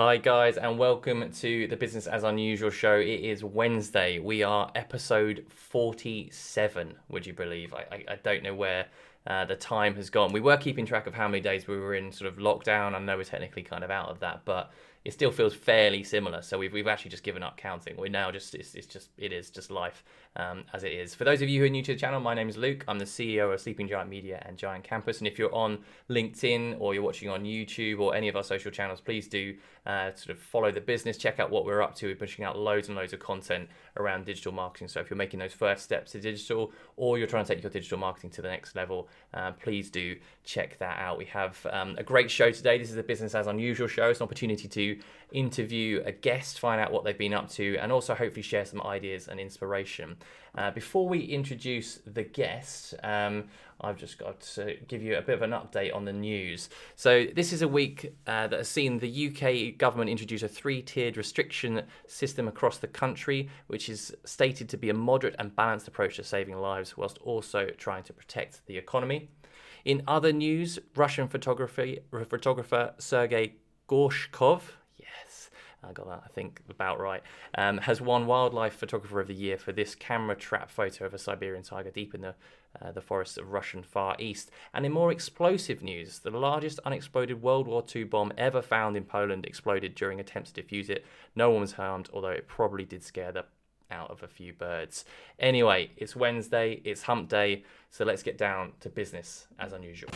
Hi guys, and welcome to the Business as Unusual show. It is Wednesday. We are episode 47, would you believe? I don't know where the time has gone. We were keeping track of how many days we were in sort of lockdown. I know we're technically kind of out of that, but it still feels fairly similar. So we've actually just given up counting. We're now just it is just life as it is. For those of you who are new to the channel, my name is Luke. I'm the CEO of Sleeping Giant Media and Giant Campus. And if you're on LinkedIn or you're watching on YouTube or any of our social channels, please do sort of follow the business, check out what we're up to. We're pushing out loads and loads of content around digital marketing. So if you're making those first steps to digital, or you're trying to take your digital marketing to the next level, please do check that out. We have a great show today. This is the Business as Unusual show. It's an opportunity to interview a guest, find out what they've been up to, and also hopefully share some ideas and inspiration. Before we introduce the guest, I've just got to give you a bit of an update on the news. So this is a week that has seen the UK government introduce a three-tiered restriction system across the country, which is stated to be a moderate and balanced approach to saving lives whilst also trying to protect the economy. In other news, Russian photographer Sergei Gorshkov, I got that, I think, about right, has won Wildlife Photographer of the Year for this camera trap photo of a Siberian tiger deep in the forests of Russian Far East. And in more explosive news, the largest unexploded World War II bomb ever found in Poland exploded during attempts to defuse it. No one was harmed, although it probably did scare the out of a few birds. Anyway, it's Wednesday, it's hump day, so let's get down to business as unusual.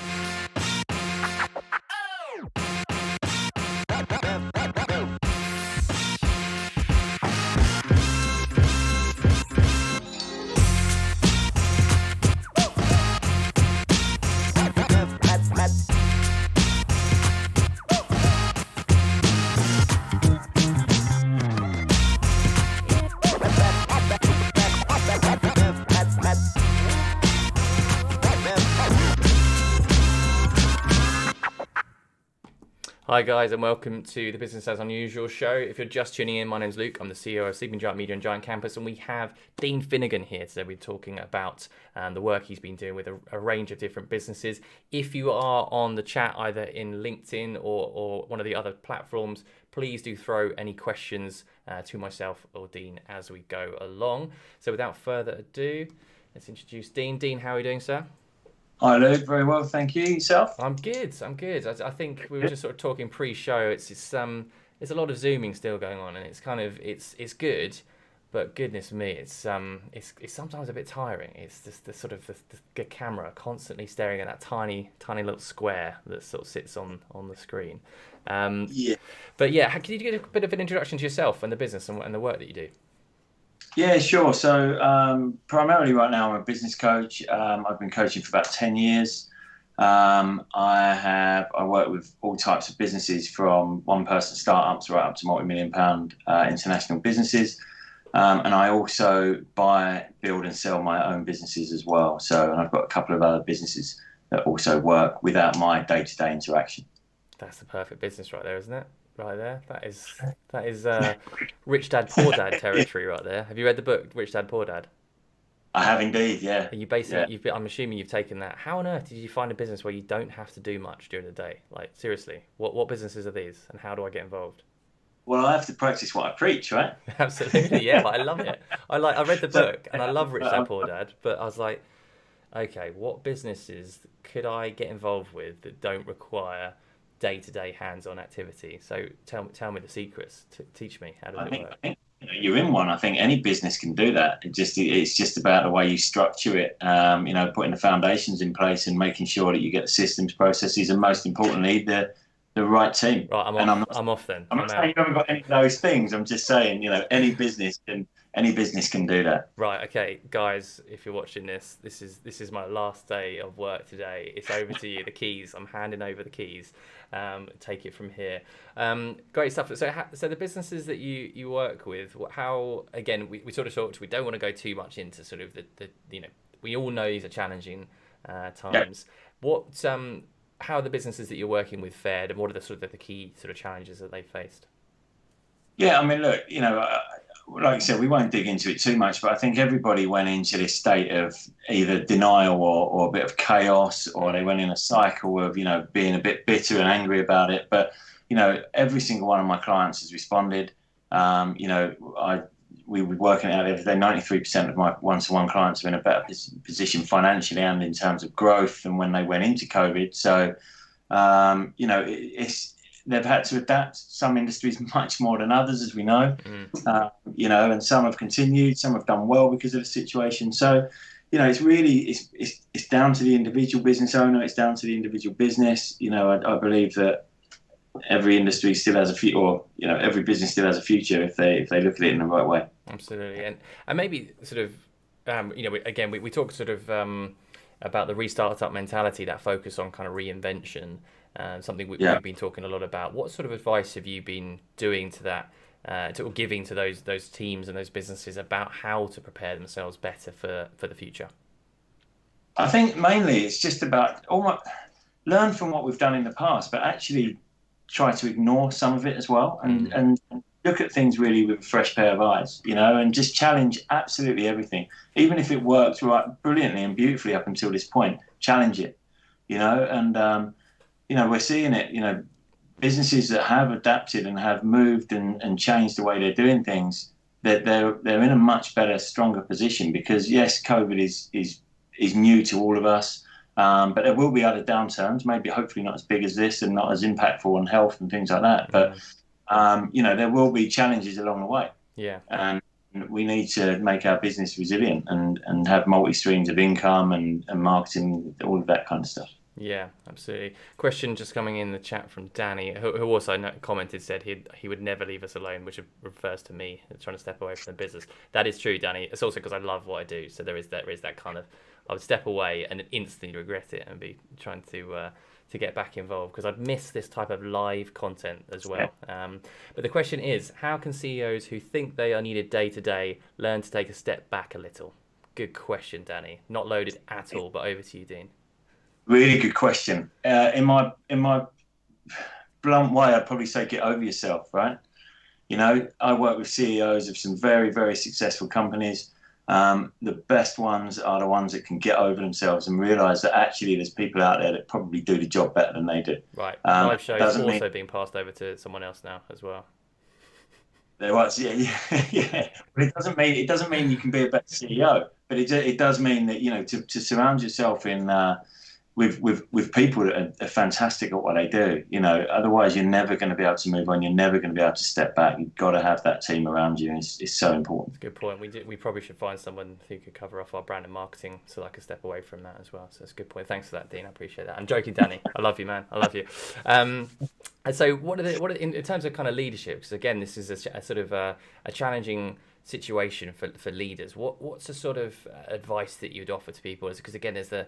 Hi guys, and welcome to the Business as Unusual show. If you're just tuning in, my name's Luke. I'm the CEO of Sleeping Giant Media and Giant Campus, and we have Dean Finnegan here today. We're talking about the work he's been doing with a range of different businesses. If you are on the chat, either in LinkedIn or one of the other platforms, please do throw any questions to myself or Dean as we go along. So without further ado, let's introduce Dean. Dean, how are you doing, sir? Hi Luke, very well, thank you. Yourself? I'm good. I think we were just sort of talking pre-show. It's a lot of zooming still going on, and it's kind of it's good, but goodness me, it's sometimes a bit tiring. It's just the sort of the camera constantly staring at that tiny little square that sort of sits on the screen. Yeah. But yeah, can you give a bit of an introduction to yourself and the business and the work that you do? Yeah, sure. So primarily right now I'm a business coach. I've been coaching for about 10 years. I work with all types of businesses, from one-person startups right up to multi-million-pound international businesses. And I also buy, build and sell my own businesses as well. And I've got a couple of other businesses that also work without my day-to-day interaction. That's the perfect business right there, isn't it? Right there, that is Rich Dad Poor Dad territory right there. Have you read the book Rich Dad Poor Dad? I have indeed, yeah. You basically, yeah. I'm assuming you've taken that. How on earth did you find a business where you don't have to do much during the day? Like, seriously, what businesses are these, and how do I get involved? Well, I have to practice what I preach, right? Absolutely, yeah. But I love it. I read the book, and I love Rich Dad Poor Dad. But I was like, okay, what businesses could I get involved with that don't require day-to-day hands-on activity? So tell me the secrets. Teach me, how does it work? I think you're in one. I think any business can do that. It's just about the way you structure it. Putting the foundations in place and making sure that you get the systems, processes, and most importantly the right team. Right, I'm off then. I'm not saying you haven't got any of those things. I'm just saying, any business can do that. Right, okay, guys, if you're watching this is my last day of work today. It's over to you, the keys. I'm handing over the keys. Take it from here. Great stuff. So the businesses that you work with, how, again, we sort of talked, we don't want to go too much into sort of the we all know these are challenging times. Yeah. How are the businesses that you're working with fared, and what are the sort of the key sort of challenges that they faced? Yeah, I mean, look, like I said, we won't dig into it too much, but I think everybody went into this state of either denial or a bit of chaos, or they went in a cycle of, being a bit bitter and angry about it. But, every single one of my clients has responded. We were working out the other day, 93% of my one-to-one clients are in a better position financially and in terms of growth than when they went into COVID. So, they've had to adapt. Some industries much more than others, as we know. And some have continued, some have done well because of the situation. So, it's really it's down to the individual business owner. It's down to the individual business. I believe that every industry still has a future, or every business still has a future if they look at it in the right way. Absolutely, and maybe sort of we talk sort of about the restart up mentality, that focus on kind of reinvention, something we've been talking a lot about. What sort of advice have you been doing to that, or giving to those teams and those businesses about how to prepare themselves better for the future? I think mainly it's just about learn from what we've done in the past, but actually try to ignore some of it as well, and look at things really with a fresh pair of eyes, and just challenge absolutely everything. Even if it worked brilliantly and beautifully up until this point, challenge it, and we're seeing it, businesses that have adapted and have moved and changed the way they're doing things, they're in a much better, stronger position, because yes, COVID is new to all of us. But there will be other downturns, maybe hopefully not as big as this and not as impactful on health and things like that. But, there will be challenges along the way. Yeah. And we need to make our business resilient and have multi-streams of income and marketing, all of that kind of stuff. Yeah, absolutely. Question just coming in the chat from Danny, who also commented, said he would never leave us alone, which refers to me trying to step away from the business. That is true, Danny. It's also because I love what I do. So there is that kind of, I would step away and then instantly regret it and be trying to get back involved, because I'd miss this type of live content as well. But the question is, how can CEOs who think they are needed day to day learn to take a step back a little? Good question, Danny. Not loaded at all, but over to you, Dean. Really good question. In my blunt way, I'd probably say get over yourself, right? I work with CEOs of some very, very successful companies. The best ones are the ones that can get over themselves and realise that actually there's people out there that probably do the job better than they do. Right. Live shows also being passed over to someone else now as well. There was, yeah. But it doesn't mean you can be a better CEO. But it does mean that to surround yourself in with people that are fantastic at what they do. Otherwise you're never going to be able to move on. You're never going to be able to step back. You've got to have that team around you. It's so important. That's a good point. We probably should find someone who could cover off our brand and marketing so I could step away from that as well. So that's a good point. Thanks for that, Dean. I appreciate that. I'm joking, Danny. I love you, man. I love you. And so what in terms of kind of leadership, because again, this is a sort of a challenging situation for leaders. What's the sort of advice that you'd offer to people? Because again, there's the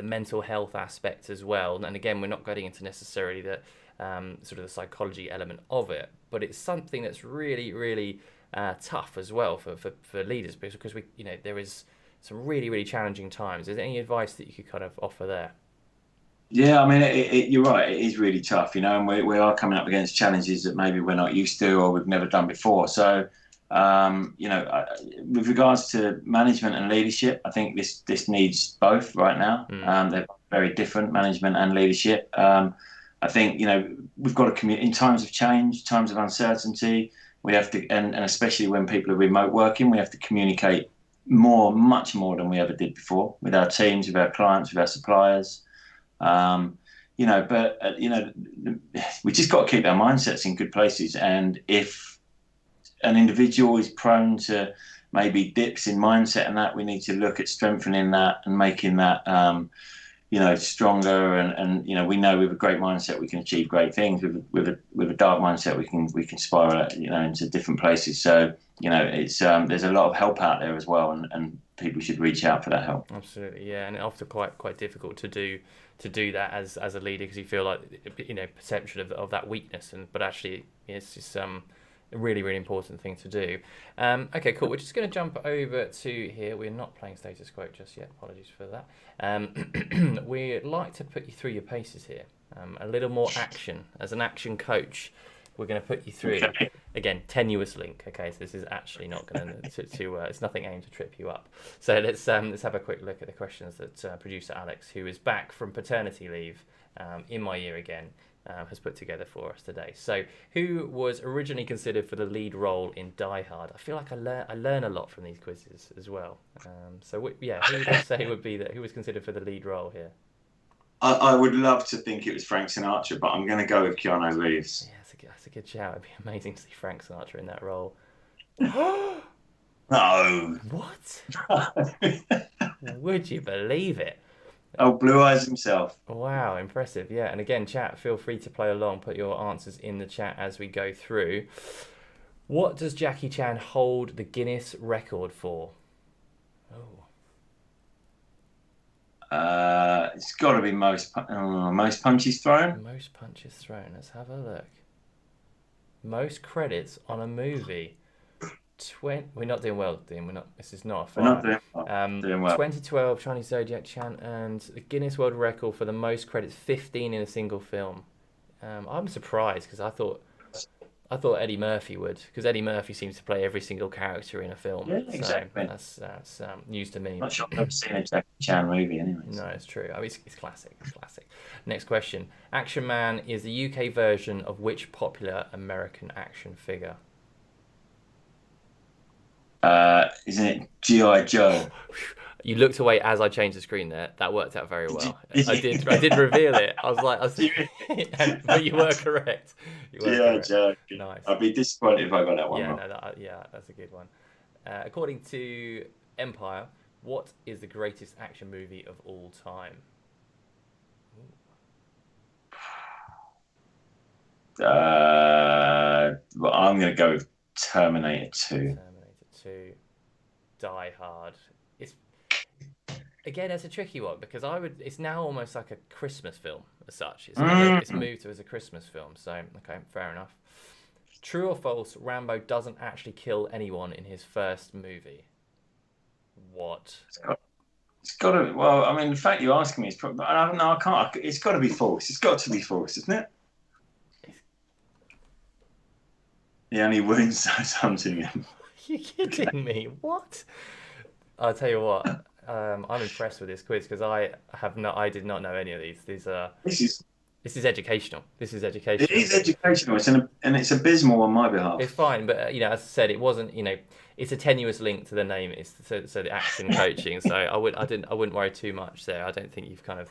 mental health aspect as well, and again, we're not getting into necessarily the sort of the psychology element of it, but it's something that's really, really tough as well for leaders, because there is some really, really challenging times. Is there any advice that you could kind of offer there? Yeah, I mean, you're right. It is really tough, and we are coming up against challenges that maybe we're not used to or we've never done before. So, with regards to management and leadership, I think this needs both right now. They're very different, management and leadership. I think, we've got to communicate in times of change, times of uncertainty. We have to, and especially when people are remote working, we have to communicate much more than we ever did before with our teams, with our clients, with our suppliers. We just got to keep our mindsets in good places. And if an individual is prone to maybe dips in mindset and that, we need to look at strengthening that and making that, stronger. And we know with a great mindset we can achieve great things. With a dark mindset we can spiral, into different places. So it's there's a lot of help out there as well, and people should reach out for that help. Absolutely, yeah, and often quite difficult to do that as a leader, because you feel like perception of that weakness, but actually it's just a really, really important thing to do. Okay, cool. We're just going to jump over to here. We're not playing status quo just yet. Apologies for that. We'd like to put you through your paces here. A little more action. As an action coach, we're going to put you through, again, tenuous link. Okay, so this is actually not going to it's nothing aimed to trip you up. So let's have a quick look at the questions that producer Alex, who is back from paternity leave in my ear again, has put together for us today. So, who was originally considered for the lead role in Die Hard? I feel like I learn a lot from these quizzes as well. Yeah, who would I say would be who was considered for the lead role here? I would love to think it was Frank Sinatra, but I'm going to go with Keanu Reeves. Yeah, that's a good shout. It'd be amazing to see Frank Sinatra in that role. No. What? Would you believe it? Oh, Blue Eyes himself. Wow, impressive. Yeah, and again, chat, feel free to play along. Put your answers in the chat as we go through. What does Jackie Chan hold the Guinness record for? Oh. It's got to be most punches thrown. Most punches thrown. Let's have a look. Most credits on a movie. We're not doing well, Dean. We're not. This is not a fight. We're not doing well. 2012, Chinese Zodiac Chan and the Guinness World Record for the most credits, 15 in a single film. I'm surprised because I thought Eddie Murphy would, because Eddie Murphy seems to play every single character in a film. Yeah, exactly. So that's news to me. Not sure I've ever seen a Jackie Chan movie, anyway. No, it's true. I mean, it's classic. It's classic. Next question: Action Man is the UK version of which popular American action figure? Isn't it G.I. Joe? You looked away as I changed the screen there. That worked out very well. I did reveal it. I was but you were correct. G.I. Joe. Nice. I'd be disappointed if I got that one wrong. That's a good one. According to Empire, what is the greatest action movie of all time? Well, I'm going to go with Terminator 2. Terminator 2. Die Hard. Again, that's a tricky one because it's now almost like a Christmas film as such. It's moved to as a Christmas film. So, okay, fair enough. True or false, Rambo doesn't actually kill anyone in his first movie? What? It's got to, well, I mean, the fact you're asking me is probably, I don't know, I can't, it's got to be false. It's got to be false, isn't it? He only wounds hunting him. Are you kidding me? What? I'll tell you what. I'm impressed with this quiz because I did not know any of these. This is educational. This is educational. It is educational. It's abysmal on my behalf. It's fine, but as I said, it wasn't. It's a tenuous link to the name. It's so the action coaching. So I wouldn't worry too much there. I don't think you've kind of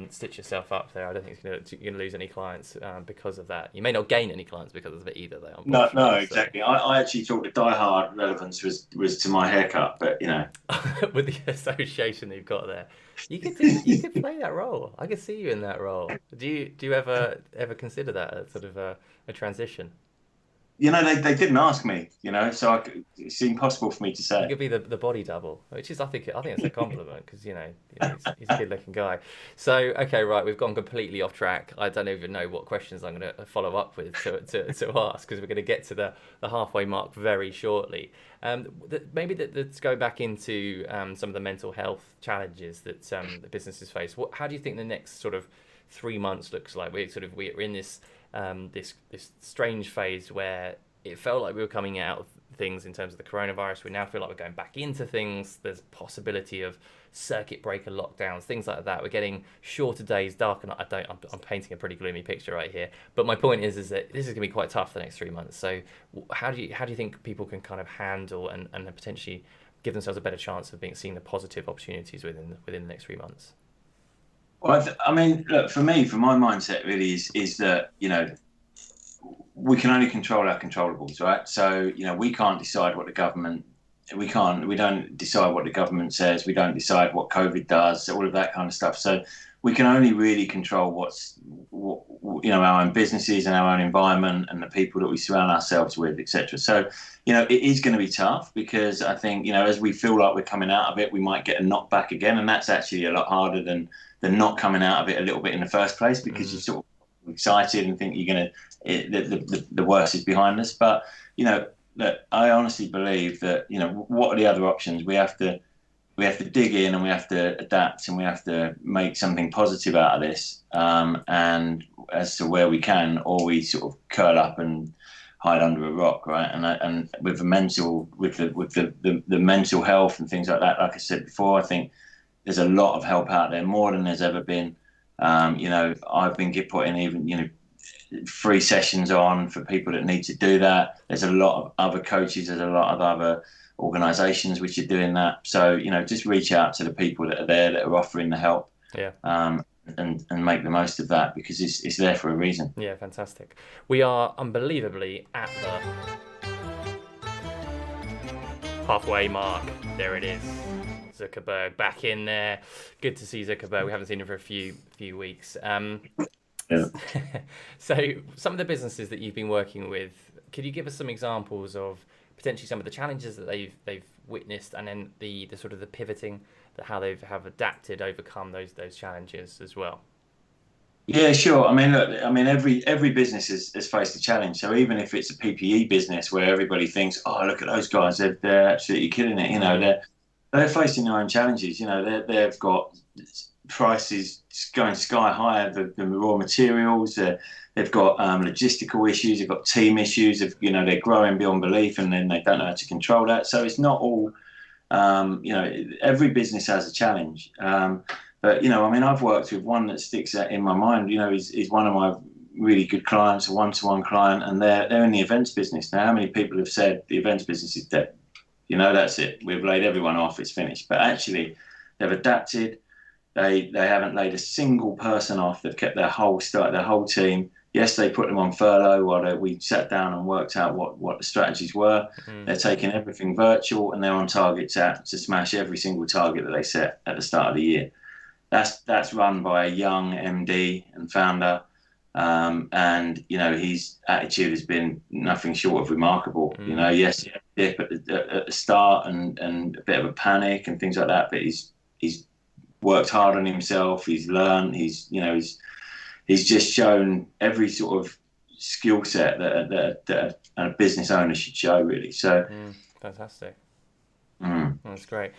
stitch yourself up there. I don't think you're going to lose any clients because of that. You may not gain any clients because of it either, though. No, exactly. I actually thought the Die Hard relevance was to my haircut, but with the association you've got there, you could play that role. I could see you in that role. Do you ever consider that as sort of a transition? They didn't ask me, so it's impossible for me to say. You could be the body double, which is I think it's a compliment because he's a good looking guy. So okay, right, we've gone completely off track. I don't even know what questions I'm going to follow up with to ask because we're going to get to the halfway mark very shortly. Let's go back into some of the mental health challenges that the businesses face. How do you think the next sort of 3 months looks like? We're in this strange phase where it felt like we were coming out of things in terms of the coronavirus. We now feel like we're going back into things. There's possibility of circuit breaker lockdowns, things like that. We're getting shorter days, darker night. I'm painting a pretty gloomy picture right here. But my point is that this is going to be quite tough the next 3 months. So how do you think people can kind of handle and potentially give themselves a better chance of seeing the positive opportunities within the next 3 months? Well, I mean, look, for me, for my mindset really is that, we can only control our controllables, right? So, we can't decide what the government, we don't decide what the government says. We don't decide what COVID does, all of that kind of stuff. So we can only really control our own businesses and our own environment and the people that we surround ourselves with, etc. So, it is going to be tough because I think, as we feel like we're coming out of it, we might get a knock back again. And that's actually a lot harder than not coming out of it a little bit in the first place because you're sort of excited and think you're going to, the worst is behind us. But, look, I honestly believe that, what are the other options? We have to dig in and we have to adapt and we have to make something positive out of this. And as to where we can, or we sort of curl up and hide under a rock, right? And with the mental health and things like that, like I said before, I think there's a lot of help out there, more than there's ever been. I've been putting even free sessions on for people that need to do that. There's a lot of other coaches, there's a lot of other organisations which are doing that. So just reach out to the people that are there that are offering the help. Yeah. And make the most of that, because it's there for a reason. Yeah, fantastic. We are unbelievably at the halfway mark. There it is. Zuckerberg back in there. Good to see Zuckerberg. We haven't seen him for a few weeks. Yeah. So some of the businesses that you've been working with, could you give us some examples of potentially some of the challenges that they've witnessed, and then the sort of the pivoting, how they've adapted, overcome those challenges as well? Yeah, sure. I mean, look, every business has faced a challenge. So even if it's a PPE business where everybody thinks, oh, look at those guys, they're absolutely killing it. They're facing their own challenges. They've got prices going sky high, the raw materials. They've got logistical issues. They've got team issues. They're growing beyond belief, and then they don't know how to control that. So it's not all. Every business has a challenge. But I've worked with one that sticks out in my mind. Is one of my really good clients, a one-to-one client, and they're in the events business. Now, how many people have said the events business is dead? That's it. We've laid everyone off. It's finished. But actually, they've adapted. They haven't laid a single person off. They've kept their whole team. Yes, they put them on furlough while we sat down and worked out what the strategies were. They're taking everything virtual, and they're on target to smash every single target that they set at the start of the year. That's run by a young MD and founder, and his attitude has been nothing short of remarkable. Yes, he had a dip at the start and a bit of a panic and things like that, but he's worked hard on himself. He's learned. He's just shown every sort of skill set that a business owner should show, really. So fantastic. That's great.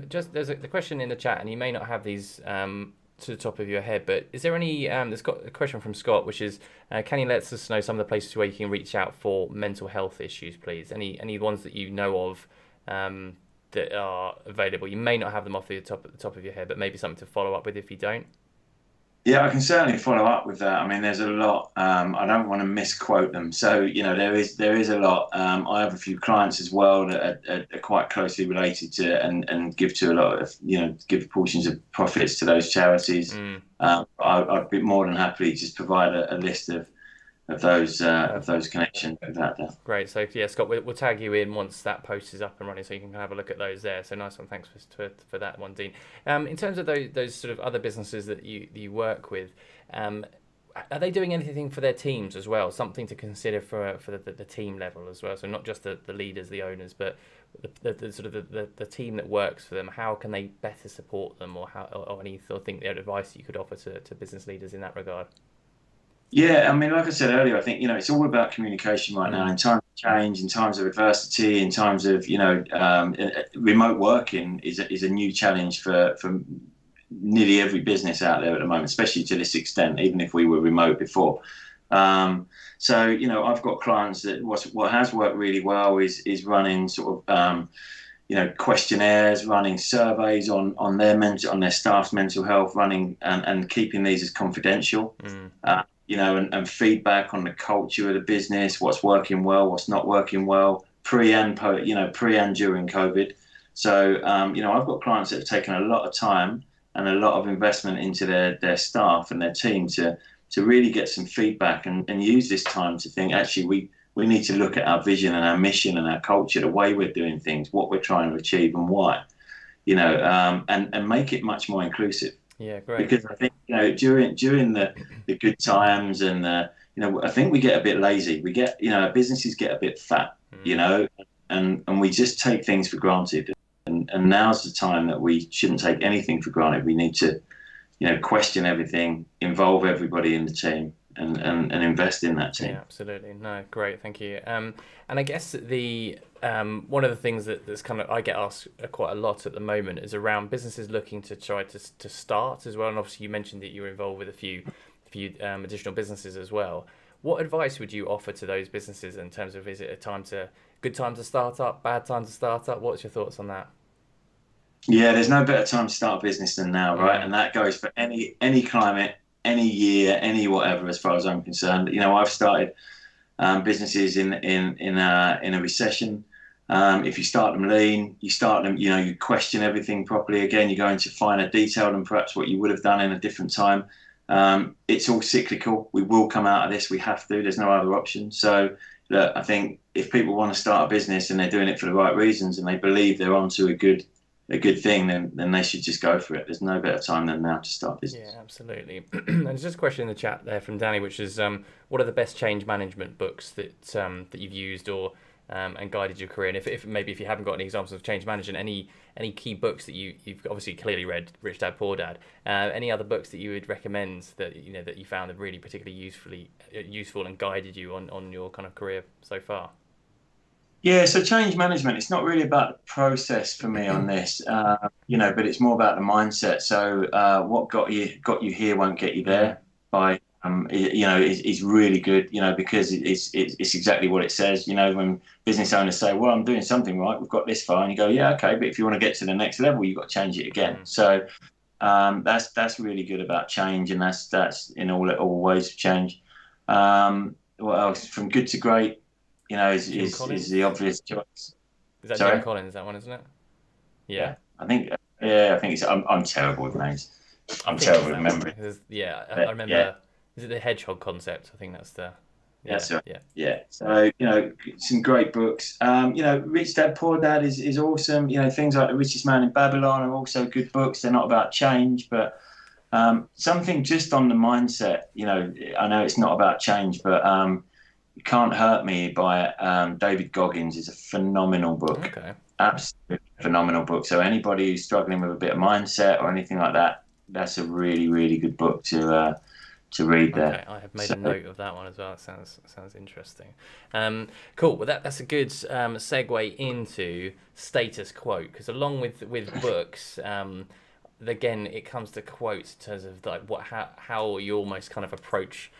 Just there's the question in the chat, and you may not have these to the top of your head, but is there any? There's got a question from Scott, which is, can you let us know some of the places where you can reach out for mental health issues, please? Any ones that you know of that are available? You may not have them off the top of your head, but maybe something to follow up with if you don't. Yeah, I can certainly follow up with that. I mean, there's a lot. I don't want to misquote them. So, there is a lot. I have a few clients as well that are quite closely related to and give to a lot of, give portions of profits to those charities. I'd be more than happy to just provide a list of those connections with that. Great. So yeah, Scott, we'll tag you in once that post is up and running, so you can have a look at those there. So nice one. Thanks for that one, Dean. In terms of those sort of other businesses that you work with, are they doing anything for their teams as well? Something to consider for the team level as well. So not just the leaders, the owners, but the sort of the team that works for them. How can they better support them, or any sort of advice that you could offer to business leaders in that regard? Yeah, I mean, like I said earlier, I think it's all about communication right now. In times of change, in times of adversity, in times of remote working is a new challenge for nearly every business out there at the moment, especially to this extent. Even if we were remote before, so I've got clients that what has worked really well is running sort of questionnaires, running surveys on their staff's mental health, running and keeping these as confidential. And feedback on the culture of the business, what's working well, what's not working well, pre and during COVID. So, I've got clients that have taken a lot of time and a lot of investment into their staff and their team to really get some feedback and use this time to think, actually, we need to look at our vision and our mission and our culture, the way we're doing things, what we're trying to achieve and why, and make it much more inclusive. Yeah, great. Because I think during the good times and I think we get a bit lazy. We get businesses get a bit fat, and we just take things for granted. And now's the time that we shouldn't take anything for granted. We need to question everything, involve everybody in the team, and invest in that team. Yeah, absolutely. No, great, thank you. And I guess the one of the things that's kind of I get asked quite a lot at the moment is around businesses looking to try to start as well. And obviously, you mentioned that you were involved with a few additional businesses as well. What advice would you offer to those businesses in terms of, is it good time to start up, bad time to start up? What's your thoughts on that? Yeah, there's no better time to start a business than now, right? And that goes for any climate, any year, any whatever, as far as I'm concerned. I've started businesses in a recession. If you start them lean, you start them, you question everything properly. Again, you're going to finer detail than perhaps what you would have done in a different time. It's all cyclical. We will come out of this. We have to. There's no other option. So, look, I think if people want to start a business and they're doing it for the right reasons and they believe they're onto a good thing, then they should just go for it. There's no better time than now to start business. Yeah, absolutely. And there's just a question in the chat there from Danny, which is, what are the best change management books that you've used or and guided your career? And if maybe if you haven't got any examples of change management, any key books that you've obviously clearly read Rich Dad Poor Dad, any other books that you would recommend that that you found have really particularly useful and guided you on your kind of career so far? Yeah, so change management, it's not really about the process for me on this, but it's more about the mindset. So what got you here won't get you there by, is really good, because it's exactly what it says. When business owners say, well, I'm doing something right, we've got this far, and you go, yeah, okay, but if you want to get to the next level, you've got to change it again. So that's really good about change, and that's in all ways of change. What else? From good to great. Is the obvious choice. Is that Sorry? Jim Collins, that one, isn't it? Yeah. I think it's. I'm terrible with names. I'm terrible with memory. I remember. Yeah. Is it the hedgehog concept? I think that's the. Yeah, that's right. Yeah. So some great books. Rich Dad Poor Dad is awesome. Things like The Richest Man in Babylon are also good books. They're not about change, but something just on the mindset. I know it's not about change, but You Can't Hurt Me by David Goggins is a phenomenal book. Okay. Absolutely phenomenal book. So anybody who's struggling with a bit of mindset or anything like that, that's a really, really good book to read there. Okay, I have made a note of that one as well. It sounds interesting. Cool. Well, that's a good segue into status quote, because along with books, again, it comes to quotes in terms of like how you almost kind of approach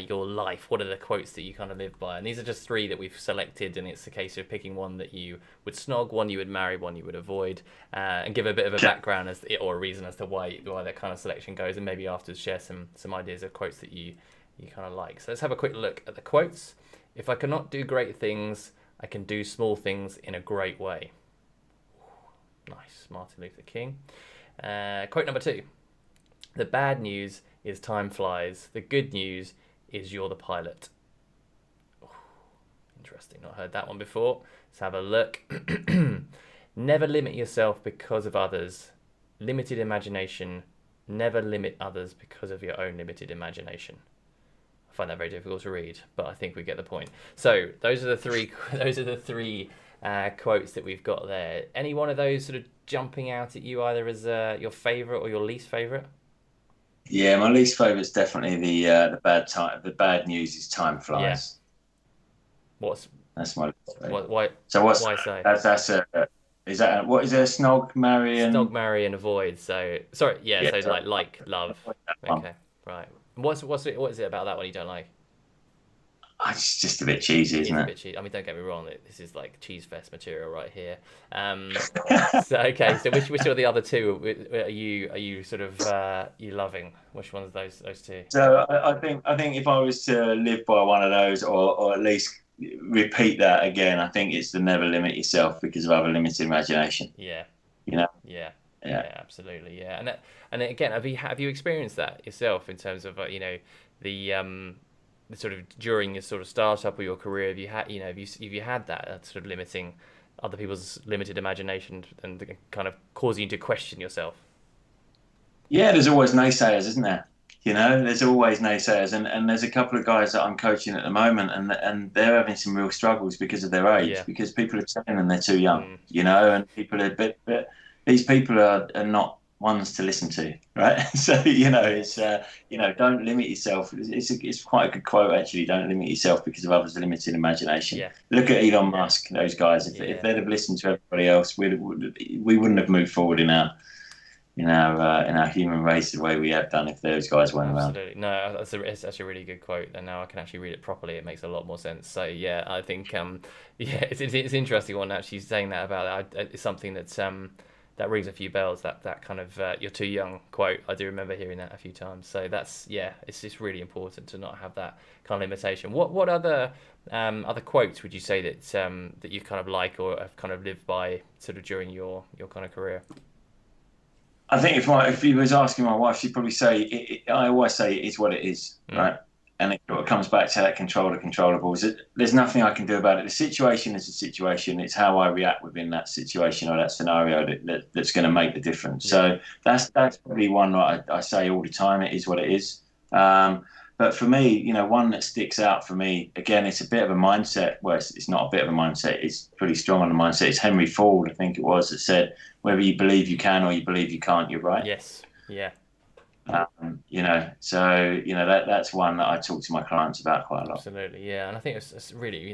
your life. What are the quotes that you kind of live by? And these are just 3 that we've selected, and it's a case of picking one that you would snog, one you would marry, one you would avoid, and give a bit of a background or a reason as to why that kind of selection goes, and maybe afterwards share some ideas of quotes that you kind of like. So let's have a quick look at the quotes. If I cannot do great things, I can do small things in a great way. Nice, Martin Luther King. Quote number 2. The bad news is time flies. The good news is you're the pilot. Ooh, interesting. Not heard that one before. Let's have a look. Never limit yourself because of others. Limited imagination. Never limit others because of your own limited imagination. I find that very difficult to read, but I think we get the point. So those are the 3. Those are the 3 quotes that we've got there. Any one of those sort of jumping out at you either as your favourite or your least favourite? Yeah, my least favourite is definitely the bad time. The bad news is time flies. Yeah. That's my least favourite. Why? So what's why so? Is that what is there? Snog, marry, and Snog, marry, and avoid. So sorry, yeah. So sorry. like love. Okay, right. What is it about that one you don't like? It's just a bit cheesy, isn't It's it? a bit cheesy. I mean, don't get me wrong. This is like cheese fest material right here. So okay. So which are the other 2? Are you sort of you loving? Which ones are those 2? So I think if I was to live by one of those, or at least repeat that again, I think it's to never limit yourself because of other limited imagination. Yeah. Yeah, absolutely. Yeah, and again, have you experienced that yourself in terms of the sort of during your sort of startup or your career? Have you had that sort of limiting other people's limited imagination and kind of causing you to question yourself? Yeah, there's always naysayers, isn't there? There's always naysayers, and there's a couple of guys that I'm coaching at the moment, and they're having some real struggles because of their age, because people are saying them they're too young, and people are but these people are not ones to listen to, right? So it's don't limit yourself. It's quite a good quote actually. Don't limit yourself because of others' limited imagination. Yeah. Look at Elon Musk, those guys. If they'd have listened to everybody else, we wouldn't have moved forward in our human race the way we have done if those guys weren't around. Absolutely. No, it's actually a really good quote, and now I can actually read it properly. It makes a lot more sense. So yeah, I think it's an interesting one actually saying that about it. It's something that's that rings a few bells. That kind of "you're too young" quote. I do remember hearing that a few times. So it's just really important to not have that kind of limitation. What other quotes would you say that you kind of like or have kind of lived by sort of during your kind of career? I think if he was asking my wife, she'd probably say, I always say it is what it is, right? And it comes back to that control the controllables. There's nothing I can do about it. The situation is a situation. It's how I react within that situation or that scenario that's going to make the difference. So that's probably one that I say all the time. It is what it is. But for me, one that sticks out for me, again, it's a bit of a mindset. Well, it's not a bit of a mindset. It's pretty strong on the mindset. It's Henry Ford, I think it was, that said, whether you believe you can or you believe you can't, you're right. Yes. Yeah. That's one that I talk to my clients about quite a lot. Absolutely, yeah, and I think it's really,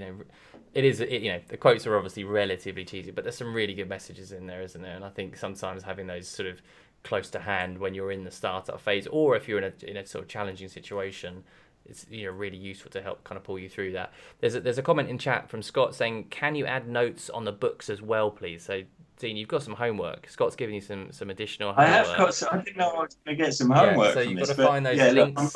the quotes are obviously relatively cheesy, but there's some really good messages in there, isn't there? And I think sometimes having those sort of close to hand when you're in the startup phase, or if you're in a sort of challenging situation, it's really useful to help kind of pull you through that. There's a comment in chat from Scott saying, "Can you add notes on the books as well, please?" So Dean, you've got some homework. Scott's giving you some additional homework. I didn't know I was going to get some homework. So from you've this, got to find those links.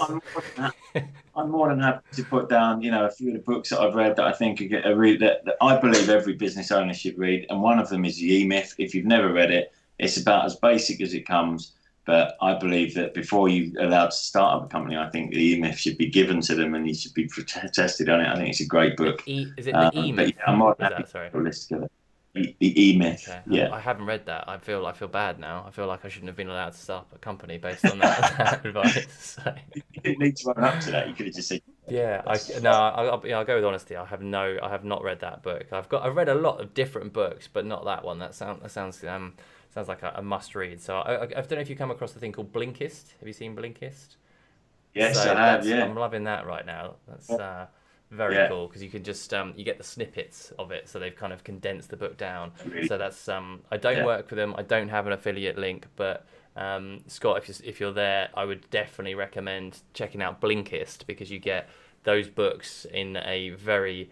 I'm more than happy to put down, a few of the books that I've read that I think that I believe every business owner should read, and one of them is the E-Myth. If you've never read it, it's about as basic as it comes. But I believe that before you're allowed to start up a company, I think the E-Myth should be given to them and you should be tested on it. I think it's a great book. Is it the E-Myth? I'm more than happy to put a list together. The E-Myth. Okay. Yeah. I haven't read that. I feel bad now. I feel like I shouldn't have been allowed to start a company based on that advice. So. You didn't need to run up to that. You could have just said. Yeah. I'll go with honesty. I have not read that book. I've read a lot of different books, but not that one. That sounds like a must read. So I don't know if you come across the thing called Blinkist. Have you seen Blinkist? Yes, I have. Yeah. I'm loving that right now. That's very cool because you can just you get the snippets of it, so they've kind of condensed the book down. Really? So that's I don't work with them. I don't have an affiliate link, but Scott, if you're there, I would definitely recommend checking out Blinkist because you get those books in a very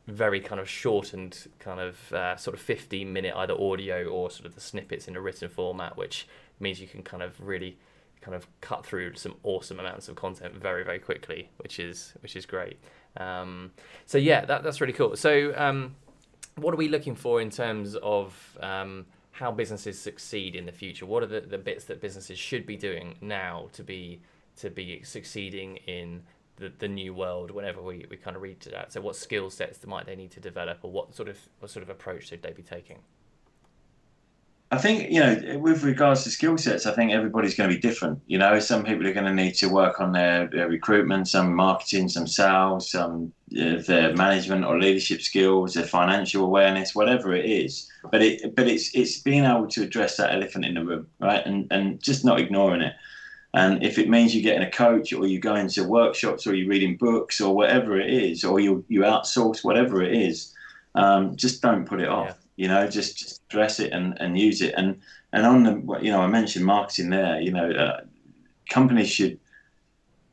very kind of shortened kind of sort of 15-minute either audio or sort of the snippets in a written format, which means you can kind of really kind of cut through some awesome amounts of content very, very quickly, which is great. So yeah, that's really cool. So what are we looking for in terms of how businesses succeed in the future? What are the bits that businesses should be doing now to be succeeding in the new world whenever we kind of read to that? So what skill sets might they need to develop, or what sort of approach should they be taking? I think, with regards to skill sets, I think everybody's going to be different. Some people are going to need to work on their recruitment, some marketing, some sales, some their management or leadership skills, their financial awareness, whatever it is. But it's being able to address that elephant in the room, right? And just not ignoring it. And if it means you're getting a coach, or you go into workshops, or you're reading books, or whatever it is, or you outsource, whatever it is, just don't put it off. Just address it and use it. And on the, I mentioned marketing there. Companies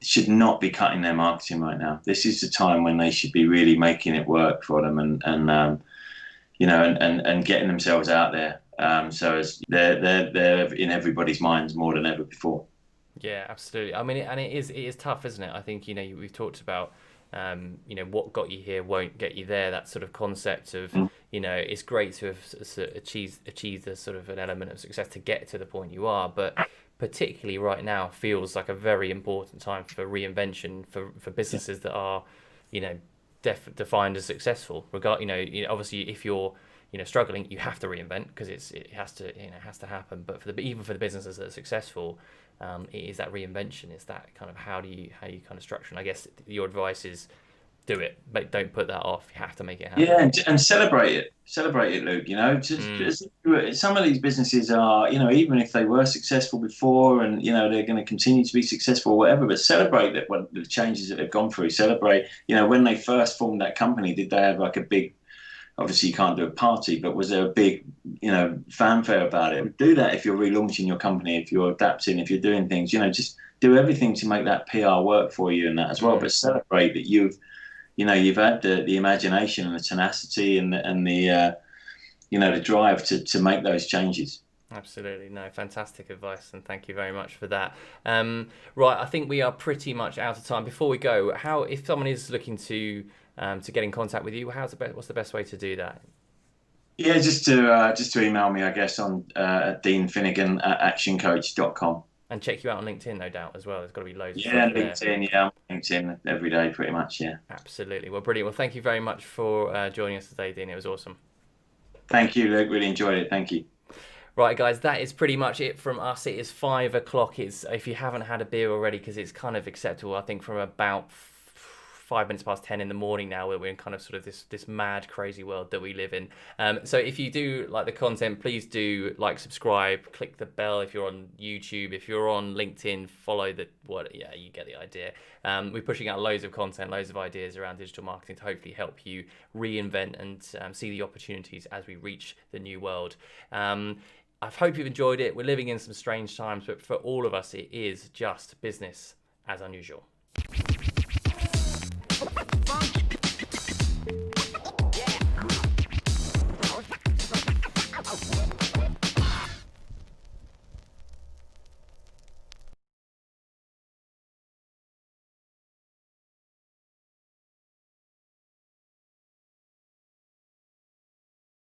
should not be cutting their marketing right now. This is the time when they should be really making it work for them and getting themselves out there. So as they're in everybody's minds more than ever before. Yeah, absolutely. I mean, and it is tough, isn't it? I think we've talked about what got you here won't get you there. That sort of concept of it's great to have achieved a sort of an element of success to get to the point you are, but particularly right now feels like a very important time for reinvention for businesses that are defined as successful. Obviously if you're struggling, you have to reinvent because it has to happen. But even for the businesses that are successful, it is that reinvention. It's that kind of how you kind of structure. And I guess your advice is do it, but don't put that off. You have to make it happen. Yeah, and celebrate it, Luke. Just some of these businesses are, even if they were successful before, and they're going to continue to be successful, or whatever. But celebrate that the changes that they've gone through. Celebrate, when they first formed that company, did they have like a big? Obviously, you can't do a party, but was there a big, fanfare about it? Do that if you're relaunching your company, if you're adapting, if you're doing things. Just do everything to make that PR work for you and that as well. But celebrate that you've had the imagination and the tenacity and the the drive to make those changes. Absolutely. No, fantastic advice, and thank you very much for that. Right, I think we are pretty much out of time. Before we go, how if someone is looking to get in contact with you, what's the best way to do that? Yeah, just to email me, I guess, on Dean Finnegan at actioncoach.com. And check you out on LinkedIn, no doubt, as well. There's got to be loads of Yeah, stuff there. LinkedIn. Yeah, I'm LinkedIn every day, pretty much. Yeah. Absolutely. Well, brilliant. Well, thank you very much for joining us today, Dean. It was awesome. Thank you, Luke. Really enjoyed it. Thank you. Right, guys, that is pretty much it from us. It is 5 o'clock. It's if you haven't had a beer already, because it's kind of acceptable, I think, from about 5 minutes past 10 in the morning now, where we're in kind of sort of this mad, crazy world that we live in. So if you do like the content, please do like, subscribe, click the bell if you're on YouTube. If you're on LinkedIn, follow yeah, you get the idea. We're pushing out loads of content, loads of ideas around digital marketing to hopefully help you reinvent and see the opportunities as we reach the new world. I hope you've enjoyed it. We're living in some strange times, but for all of us, it is just business as unusual.